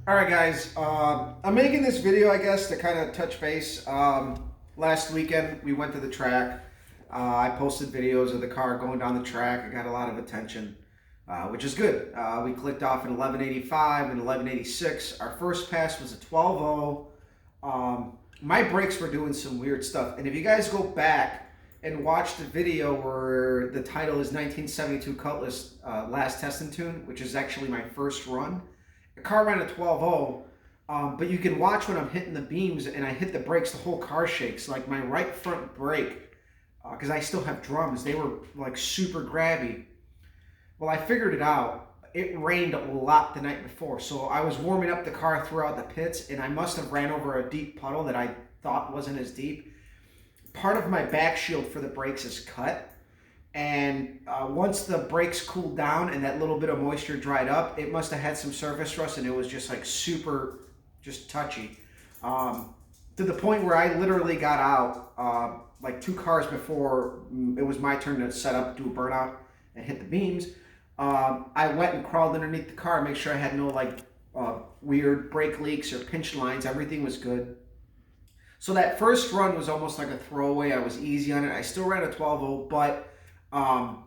All right, guys. I'm making this video, I guess, to kind of touch base. Last weekend, we went to the track. I posted videos of the car going down the track. It got a lot of attention, which is good. We clicked off an 1185 and 1186. Our first pass was a 12.0. My brakes were doing some weird stuff. And if you guys go back and watch the video where the title is 1972 Cutlass Last Test and Tune, which is actually my first run, the car ran a 12.0, but you can watch when I'm hitting the beams and I hit the brakes, the whole car shakes. Like my right front brake, because I still have drums, they were like super grabby. Well, I figured it out. It rained a lot the night before, so I was warming up the car throughout the pits, and I must have ran over a deep puddle that I thought wasn't as deep. Part of my back shield for the brakes is cut, and once the brakes cooled down and that little bit of moisture dried up, it must have had some surface rust, and it was just like super, just touchy. To the point where I literally got out like two cars before it was my turn to set up, do a burnout, and hit the beams. I went and crawled underneath the car, make sure I had no like weird brake leaks or pinch lines. Everything was good. So that first run was almost like a throwaway. I was easy on it. I still ran a 12.0, but um,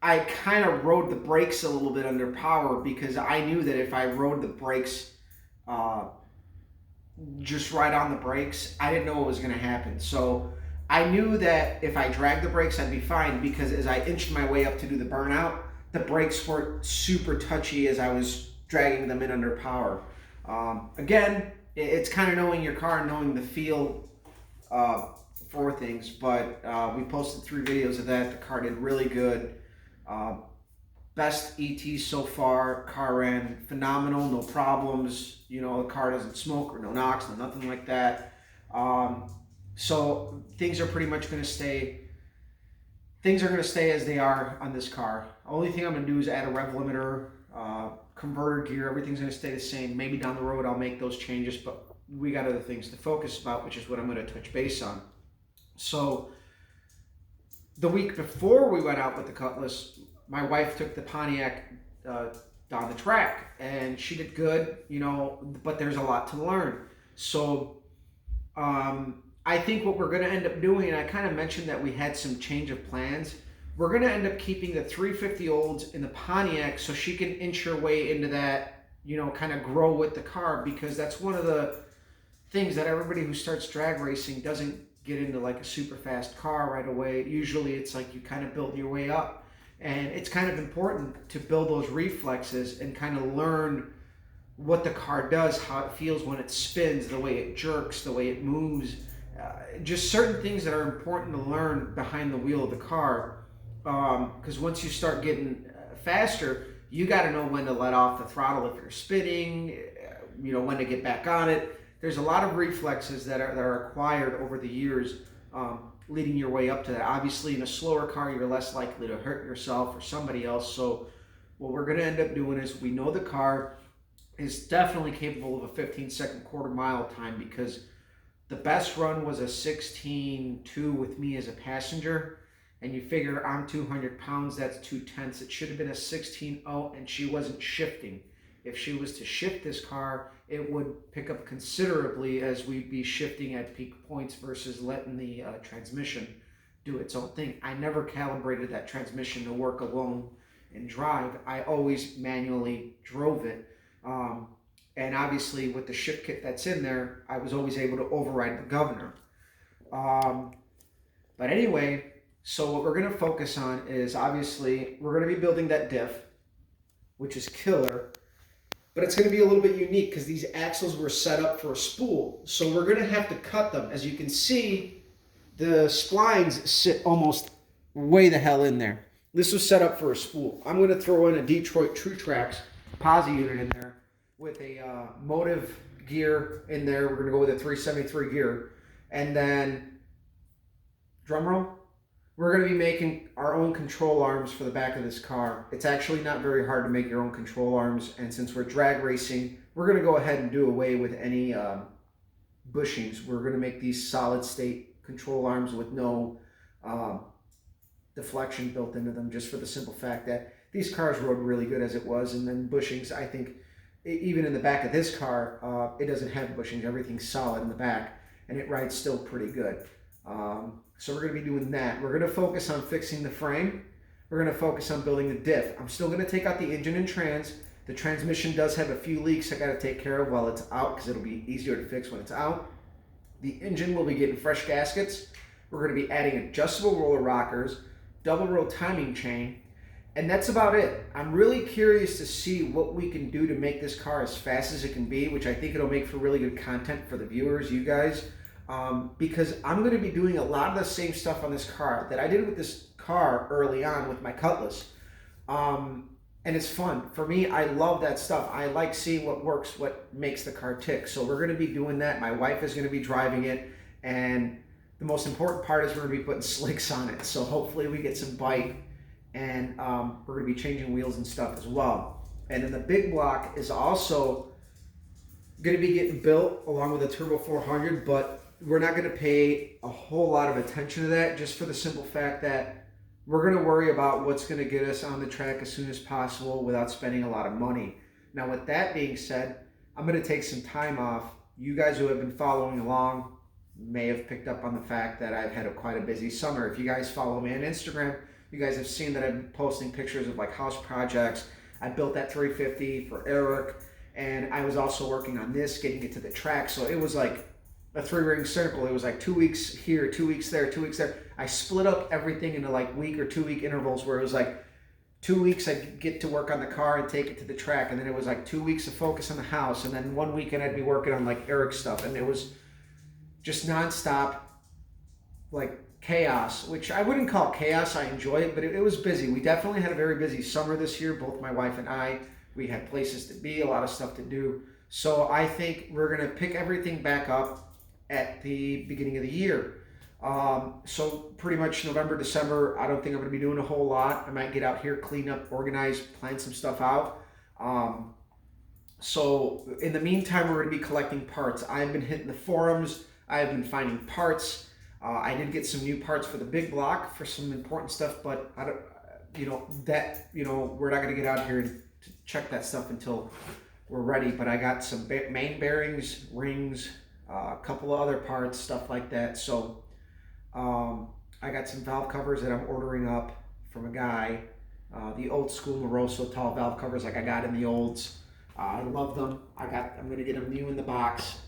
I kind of rode the brakes a little bit under power because I knew that if I rode the brakes uh, just right on the brakes, I didn't know what was going to happen. So I knew that if I dragged the brakes, I'd be fine because as I inched my way up to do the burnout, the brakes weren't super touchy as I was dragging them in under power. Again, it's kind of knowing your car and knowing the feel uh, for things, but we posted 3 videos of that. The car did really good. Uh, Best ET so far. Car ran phenomenal, no problems. You know, the car doesn't smoke or no knocks, no nothing like that. Um, so things are pretty much going to stay. Things are going to stay as they are on this car. Only thing I'm going to do is add a rev limiter, converter gear. Everything's going to stay the same. Maybe down the road I'll make those changes, but we got other things to focus about, which is what I'm going to touch base on. So the week before we went out with the Cutlass, my wife took the Pontiac down the track, and she did good, you know. But there's a lot to learn. So I think what we're going to end up doing, and I kind of mentioned that we had some change of plans. We're going to end up keeping the 350 olds in the Pontiac so she can inch her way into that, you know, kind of grow with the car, because that's one of the things that everybody who starts drag racing doesn't get into like a super fast car right away. Usually it's like you kind of build your way up. And it's kind of important to build those reflexes and kind of learn what the car does, how it feels when it spins, the way it jerks, the way it moves. Just certain things that are important to learn behind the wheel of the car. Because once you start getting faster, you got to know when to let off the throttle if you're spinning, you know, when to get back on it. There's a lot of reflexes that are acquired over the years, leading your way up to that. Obviously, in a slower car, you're less likely to hurt yourself or somebody else. So what we're going to end up doing is we know the car is definitely capable of a 15-second quarter mile time, because the best run was a 16.2 with me as a passenger. And you figure I'm 200 pounds, that's 2/10. It should have been a 16.0, and she wasn't shifting. If she was to shift this car, it would pick up considerably as we'd be shifting at peak points versus letting the transmission do its own thing. I never calibrated that transmission to work alone and drive. I always manually drove it. And obviously with the shift kit that's in there, I was always able to override the governor. Um, but anyway, so what we're going to focus on is, obviously we're going to be building that diff, which is killer. But it's going to be a little bit unique because these axles were set up for a spool. So we're going to have to cut them. As you can see, the splines sit almost way the hell in there. This was set up for a spool. I'm going to throw in a Detroit True Tracks posi unit in there with a motive gear in there. We're going to go with a 373 gear. And then, drum roll, we're going to be making our own control arms for the back of this car. It's actually not very hard to make your own control arms, and since we're drag racing, we're going to go ahead and do away with any bushings. We're going to make these solid state control arms with no deflection built into them, just for the simple fact that these cars rode really good as it was, and then bushings, I think, even in the back of this car, it doesn't have bushings. Everything's solid in the back, and it rides still pretty good. So we're going to be doing that. We're going to focus on fixing the frame. We're going to focus on building the diff. I'm still going to take out the engine and trans. The transmission does have a few leaks I got to take care of while it's out, because it'll be easier to fix when it's out. The engine will be getting fresh gaskets. We're going to be adding adjustable roller rockers, double row timing chain, and that's about it. I'm really curious to see what we can do to make this car as fast as it can be, which I think it'll make for really good content for the viewers, you guys, because I'm going to be doing a lot of the same stuff on this car that I did with this car early on with my Cutlass. And it's fun. For me, I love that stuff. I like seeing what works, what makes the car tick. So we're going to be doing that. My wife is going to be driving it. And the most important part is we're going to be putting slicks on it. So hopefully we get some bite. And we're going to be changing wheels and stuff as well. And then the big block is also going to be getting built along with the Turbo 400. But we're not going to pay a whole lot of attention to that, just for the simple fact that we're going to worry about what's going to get us on the track as soon as possible without spending a lot of money. Now, with that being said, I'm going to take some time off. You guys who have been following along may have picked up on the fact that I've had quite a busy summer. If you guys follow me on Instagram, you guys have seen that I've been posting pictures of like house projects. I built that 350 for Eric, and I was also working on this, getting it to the track. So it was like a 3-ring circle. It was like 2 weeks here, 2 weeks there, 2 weeks there. I split up everything into like week or 2 week intervals, where it was like 2 weeks I'd get to work on the car and take it to the track, and then it was like 2 weeks of focus on the house, and then 1 weekend I'd be working on like Eric's stuff, and it was just nonstop like chaos, which I wouldn't call chaos. I enjoy it, but it was busy. We definitely had a very busy summer this year, both my wife and I. We had places to be, a lot of stuff to do. So I think we're gonna pick everything back up at the beginning of the year. So pretty much November, December, I don't think I'm going to be doing a whole lot. I might get out here, clean up, organize, plan some stuff out. So in the meantime, we're going to be collecting parts. I've been hitting the forums. I've been finding parts. I did get some new parts for the big block for some important stuff, but I don't, we're not going to get out here to check that stuff until we're ready. But I got some main bearings, rings, a couple of other parts, stuff like that. So I got some valve covers that I'm ordering up from a guy, the old school Moroso tall valve covers like I got in the olds. I love them. I'm going to get them new in the box.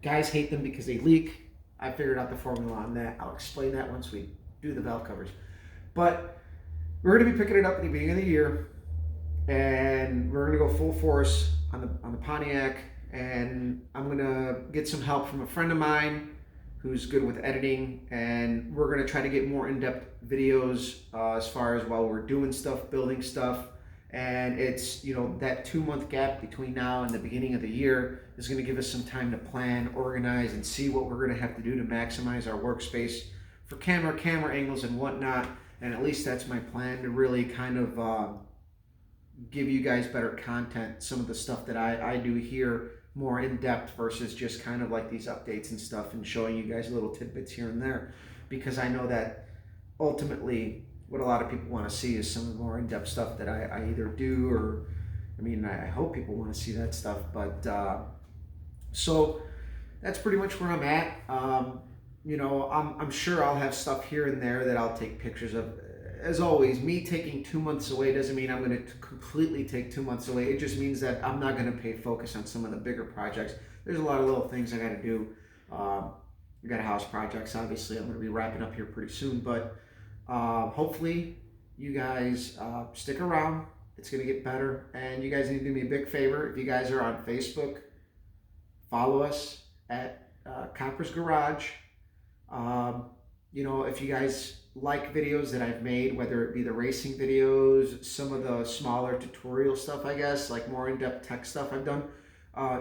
Guys hate them because they leak. I figured out the formula on that. I'll explain that once we do the valve covers. But we're going to be picking it up at the beginning of the year, and we're going to go full force on the Pontiac. And I'm gonna get some help from a friend of mine who's good with editing, and we're gonna try to get more in-depth videos as far as while we're doing stuff, building stuff. And it's, that 2-month gap between now and the beginning of the year is gonna give us some time to plan, organize, and see what we're gonna have to do to maximize our workspace for camera angles and whatnot. And at least that's my plan, to really kind of give you guys better content, some of the stuff that I do here more in depth versus just kind of like these updates and stuff and showing you guys little tidbits here and there, because I know that ultimately what a lot of people want to see is some of the more in-depth stuff that I either do, or I hope people want to see that stuff. But so that's pretty much where I'm at. I'm sure I'll have stuff here and there that I'll take pictures of. As always, me taking 2 months away doesn't mean I'm going to completely take 2 months away. It just means that I'm not going to pay focus on some of the bigger projects. There's a lot of little things I got to do. We got house projects, obviously. I'm going to be wrapping up here pretty soon. But hopefully you guys stick around. It's going to get better. And you guys need to do me a big favor. If you guys are on Facebook, follow us at Copper's Garage. If you guys like videos that I've made, whether it be the racing videos, some of the smaller tutorial stuff, I guess, like more in-depth tech stuff I've done,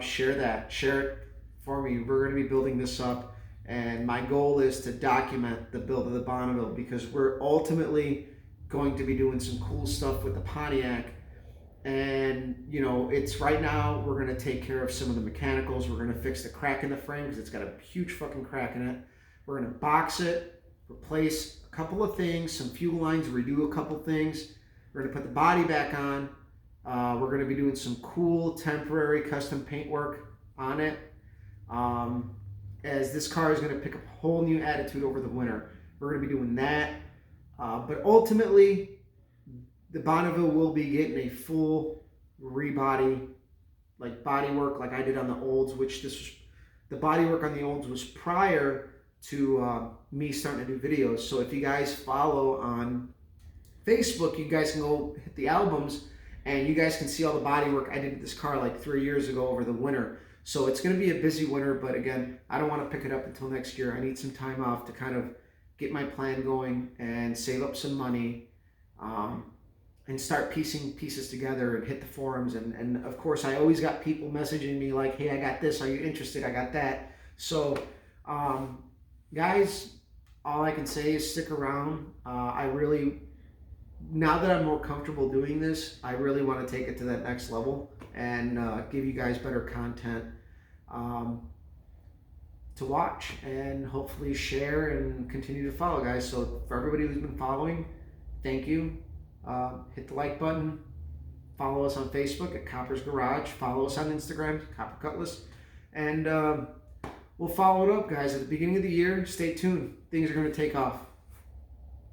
share it for me. We're going to be building this up, and my goal is to document the build of the Bonneville, because we're ultimately going to be doing some cool stuff with the Pontiac. And it's right now we're going to take care of some of the mechanicals. We're going to fix the crack in the frame, because it's got a huge fucking crack in it. We're going to box it, replace a couple of things, some fuel lines, redo a couple things. We're going to put the body back on, We're going to be doing some cool temporary custom paint work on it, as this car is going to pick up a whole new attitude over the winter. We're going to be doing that. But ultimately, the Bonneville will be getting a full rebody, like body work like I did on the Olds, which the body work on the Olds was prior to me starting to do videos. So if you guys follow on Facebook, you guys can go hit the albums and you guys can see all the body work I did with this car like 3 years ago over the winter. So it's going to be a busy winter, but again, I don't want to pick it up until next year. I need some time off to kind of get my plan going and save up some money, and start piecing pieces together and hit the forums. And of course, I always got people messaging me like, hey, I got this. Are you interested? I got that. So, guys, all I can say is stick around. Now that I'm more comfortable doing this, I really want to take it to that next level and give you guys better content to watch and hopefully share and continue to follow, guys. So for everybody who's been following, thank you. Hit the like button. Follow us on Facebook at Copper's Garage. Follow us on Instagram, Copper Cutlass. And we'll follow it up, guys, at the beginning of the year. Stay tuned. Things are going to take off.